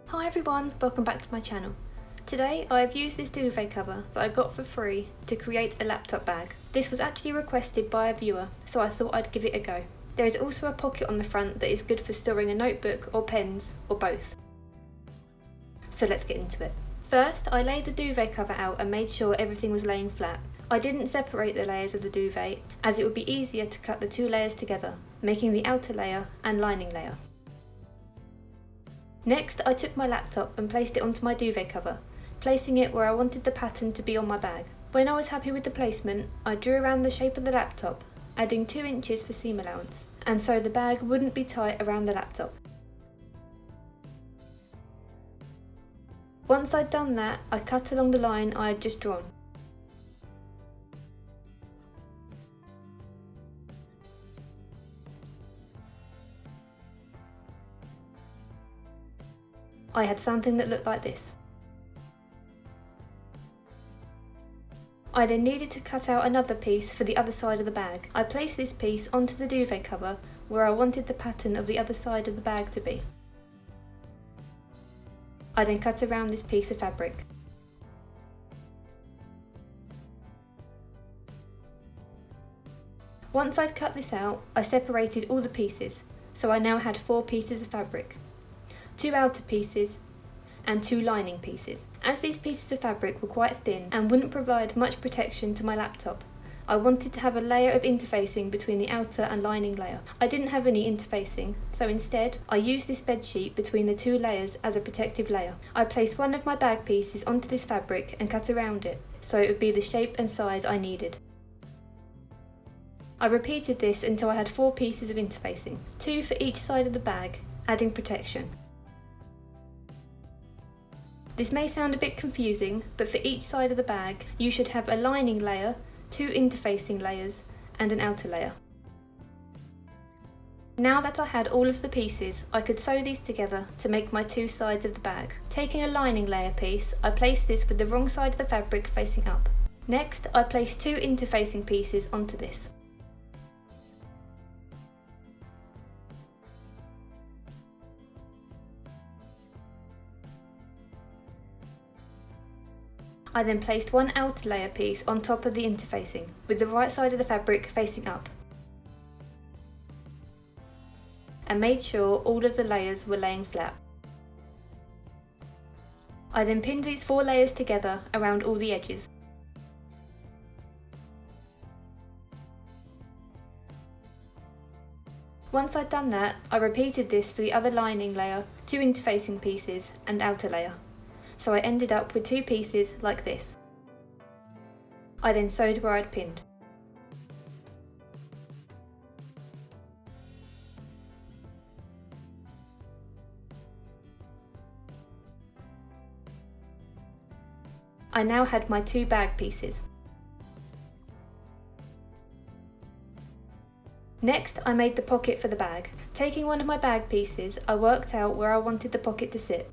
Hi everyone, welcome back to my channel. Today I have used this duvet cover that I got for free to create a laptop bag. This was actually requested by a viewer, so I thought I'd give it a go. There is also a pocket on the front that is good for storing a notebook or pens, or both. So let's get into it. First, I laid the duvet cover out and made sure everything was laying flat. I didn't separate the layers of the duvet, as it would be easier to cut the two layers together, making the outer layer and lining layer. Next, I took my laptop and placed it onto my duvet cover, placing it where I wanted the pattern to be on my bag. When I was happy with the placement, I drew around the shape of the laptop, adding 2 inches for seam allowance, and so the bag wouldn't be tight around the laptop. Once I'd done that, I cut along the line I had just drawn. I had something that looked like this. I then needed to cut out another piece for the other side of the bag. I placed this piece onto the duvet cover where I wanted the pattern of the other side of the bag to be. I then cut around this piece of fabric. Once I'd cut this out, I separated all the pieces, so I now had 4 pieces of fabric. 2 outer pieces and 2 lining pieces. As these pieces of fabric were quite thin and wouldn't provide much protection to my laptop, I wanted to have a layer of interfacing between the outer and lining layer. I didn't have any interfacing, so instead I used this bed sheet between the 2 layers as a protective layer. I placed one of my bag pieces onto this fabric and cut around it, so it would be the shape and size I needed. I repeated this until I had 4 pieces of interfacing, 2 for each side of the bag, adding protection. This may sound a bit confusing, but for each side of the bag, you should have a lining layer, 2 interfacing layers, and an outer layer. Now that I had all of the pieces, I could sew these together to make my 2 sides of the bag. Taking a lining layer piece, I placed this with the wrong side of the fabric facing up. Next, I placed 2 interfacing pieces onto this. I then placed one outer layer piece on top of the interfacing, with the right side of the fabric facing up, and made sure all of the layers were laying flat. I then pinned these 4 layers together around all the edges. Once I'd done that, I repeated this for the other lining layer, 2 interfacing pieces, and outer layer. So I ended up with 2 pieces like this. I then sewed where I'd pinned. I now had my 2 bag pieces. Next, I made the pocket for the bag. Taking one of my bag pieces, I worked out where I wanted the pocket to sit.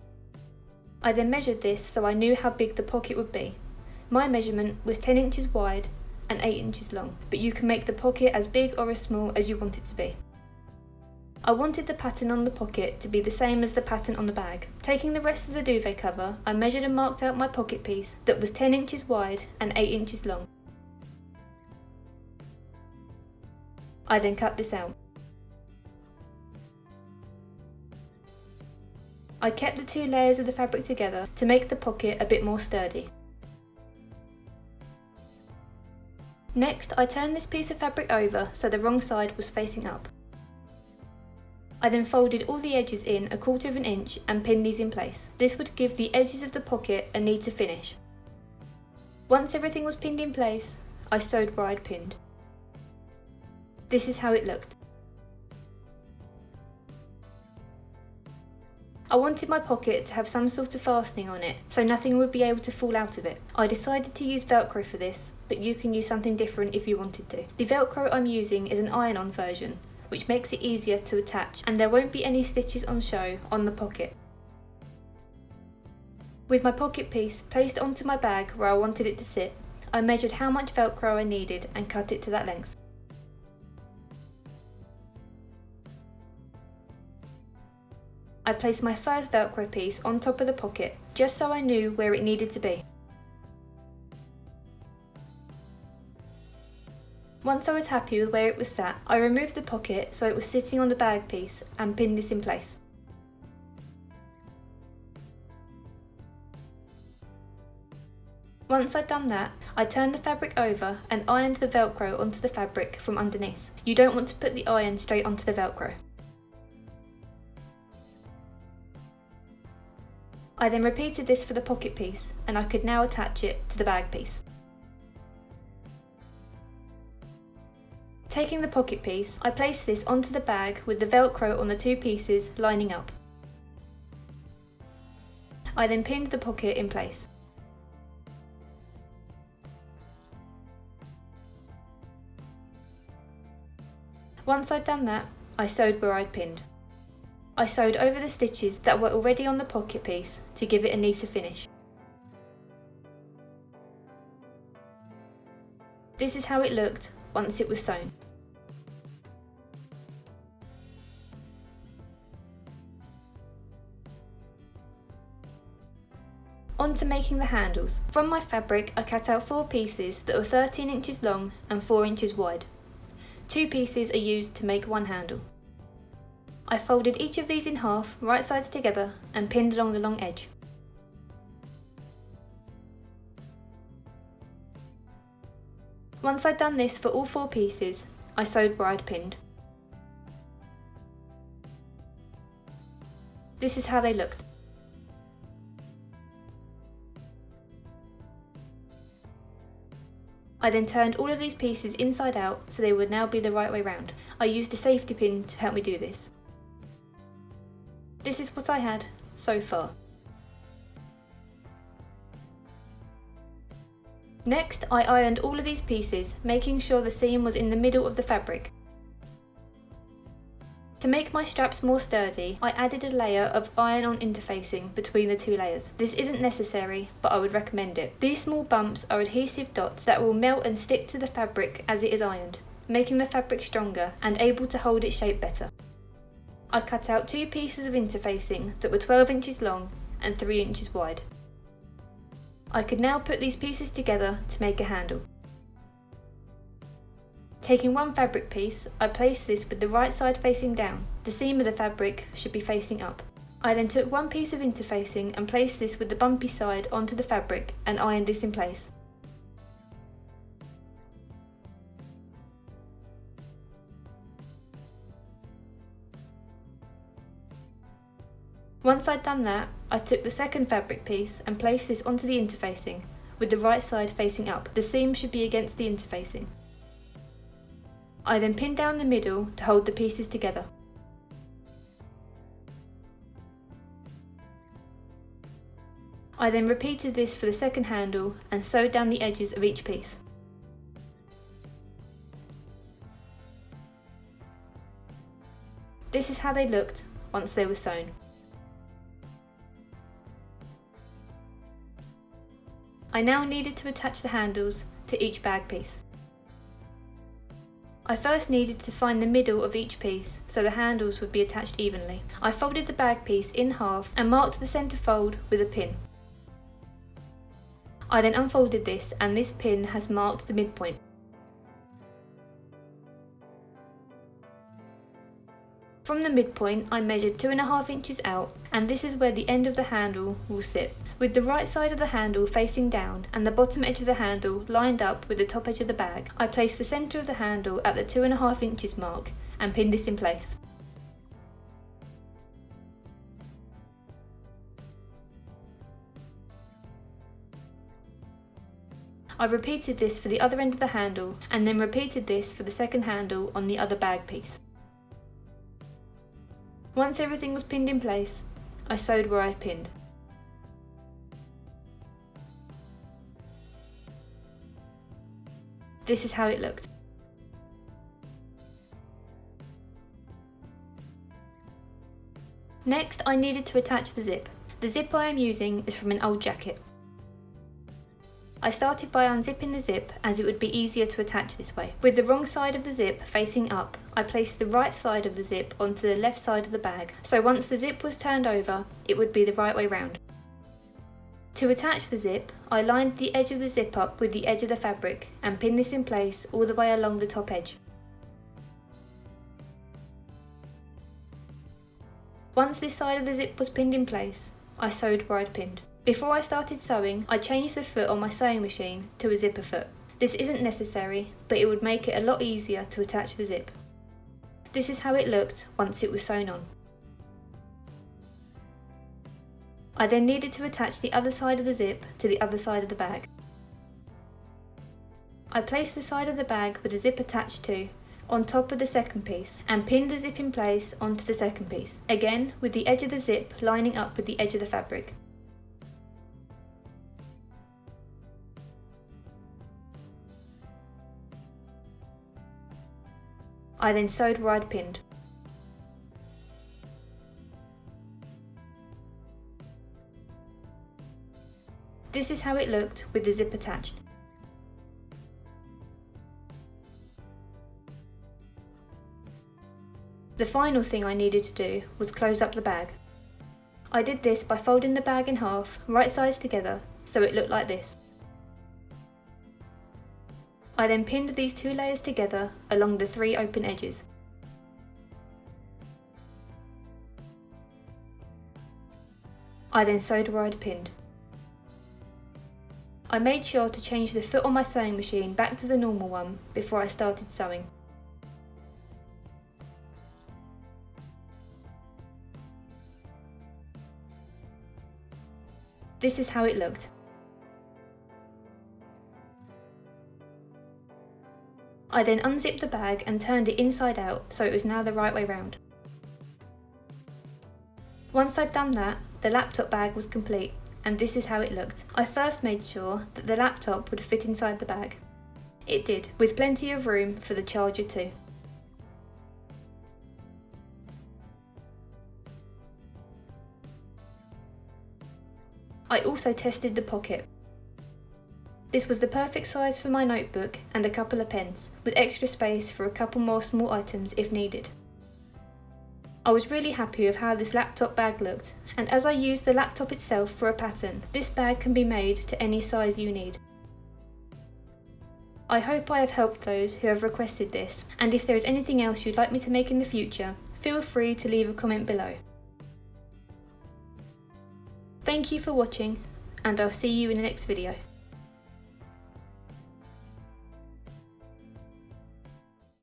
I then measured this so I knew how big the pocket would be. My measurement was 10 inches wide and 8 inches long, but you can make the pocket as big or as small as you want it to be. I wanted the pattern on the pocket to be the same as the pattern on the bag. Taking the rest of the duvet cover, I measured and marked out my pocket piece that was 10 inches wide and 8 inches long. I then cut this out. I kept the 2 layers of the fabric together to make the pocket a bit more sturdy. Next, I turned this piece of fabric over so the wrong side was facing up. I then folded all the edges in 1/4 inch and pinned these in place. This would give the edges of the pocket a need to finish. Once everything was pinned in place, I sewed where I'd pinned. This is how it looked. I wanted my pocket to have some sort of fastening on it, so nothing would be able to fall out of it. I decided to use Velcro for this, but you can use something different if you wanted to. The Velcro I'm using is an iron-on version, which makes it easier to attach, and there won't be any stitches on show on the pocket. With my pocket piece placed onto my bag where I wanted it to sit, I measured how much Velcro I needed and cut it to that length. I placed my first Velcro piece on top of the pocket, just so I knew where it needed to be. Once I was happy with where it was sat, I removed the pocket so it was sitting on the bag piece and pinned this in place. Once I'd done that, I turned the fabric over and ironed the Velcro onto the fabric from underneath. You don't want to put the iron straight onto the Velcro. I then repeated this for the pocket piece, and I could now attach it to the bag piece. Taking the pocket piece, I placed this onto the bag with the Velcro on the two pieces lining up. I then pinned the pocket in place. Once I'd done that, I sewed where I'd pinned. I sewed over the stitches that were already on the pocket piece to give it a neater finish. This is how it looked once it was sewn. On to making the handles. From my fabric, I cut out 4 pieces that were 13 inches long and 4 inches wide. 2 pieces are used to make one handle. I folded each of these in half, right sides together, and pinned along the long edge. Once I'd done this for all 4 pieces, I sewed where I'd pinned. This is how they looked. I then turned all of these pieces inside out so they would now be the right way round. I used a safety pin to help me do this. This is what I had so far. Next, I ironed all of these pieces, making sure the seam was in the middle of the fabric. To make my straps more sturdy, I added a layer of iron-on interfacing between the 2 layers. This isn't necessary, but I would recommend it. These small bumps are adhesive dots that will melt and stick to the fabric as it is ironed, making the fabric stronger and able to hold its shape better. I cut out 2 pieces of interfacing that were 12 inches long and 3 inches wide. I could now put these pieces together to make a handle. Taking one fabric piece, I placed this with the right side facing down. The seam of the fabric should be facing up. I then took one piece of interfacing and placed this with the bumpy side onto the fabric and ironed this in place. Once I'd done that, I took the second fabric piece and placed this onto the interfacing, with the right side facing up. The seam should be against the interfacing. I then pinned down the middle to hold the pieces together. I then repeated this for the second handle and sewed down the edges of each piece. This is how they looked once they were sewn. I now needed to attach the handles to each bag piece. I first needed to find the middle of each piece so the handles would be attached evenly. I folded the bag piece in half and marked the centre fold with a pin. I then unfolded this and this pin has marked the midpoint. From the midpoint I measured 2.5 inches out, and this is where the end of the handle will sit, with the right side of the handle facing down and the bottom edge of the handle lined up with the top edge of the bag. I placed the centre of the handle at the 2.5 inches mark and pinned this in place. I repeated this for the other end of the handle and then repeated this for the second handle on the other bag piece. Once everything was pinned in place, I sewed where I'd pinned. This is how it looked. Next, I needed to attach the zip. The zip I am using is from an old jacket. I started by unzipping the zip as it would be easier to attach this way. With the wrong side of the zip facing up, I placed the right side of the zip onto the left side of the bag, so once the zip was turned over, it would be the right way round. To attach the zip, I lined the edge of the zip up with the edge of the fabric and pinned this in place all the way along the top edge. Once this side of the zip was pinned in place, I sewed where I'd pinned. Before I started sewing, I changed the foot on my sewing machine to a zipper foot. This isn't necessary, but it would make it a lot easier to attach the zip. This is how it looked once it was sewn on. I then needed to attach the other side of the zip to the other side of the bag. I placed the side of the bag with the zip attached to on top of the second piece and pinned the zip in place onto the second piece, again with the edge of the zip lining up with the edge of the fabric. I then sewed where I'd pinned. This is how it looked with the zip attached. The final thing I needed to do was close up the bag. I did this by folding the bag in half, right sides together, so it looked like this. I then pinned these two layers together along the three open edges. I then sewed where I'd pinned. I made sure to change the foot on my sewing machine back to the normal one before I started sewing. This is how it looked. I then unzipped the bag and turned it inside out so it was now the right way round. Once I'd done that, the laptop bag was complete, and this is how it looked. I first made sure that the laptop would fit inside the bag. It did, with plenty of room for the charger too. I also tested the pocket. This was the perfect size for my notebook and a couple of pens, with extra space for a couple more small items if needed. I was really happy with how this laptop bag looked, and as I used the laptop itself for a pattern, this bag can be made to any size you need. I hope I have helped those who have requested this, and if there is anything else you'd like me to make in the future, feel free to leave a comment below. Thank you for watching, and I'll see you in the next video.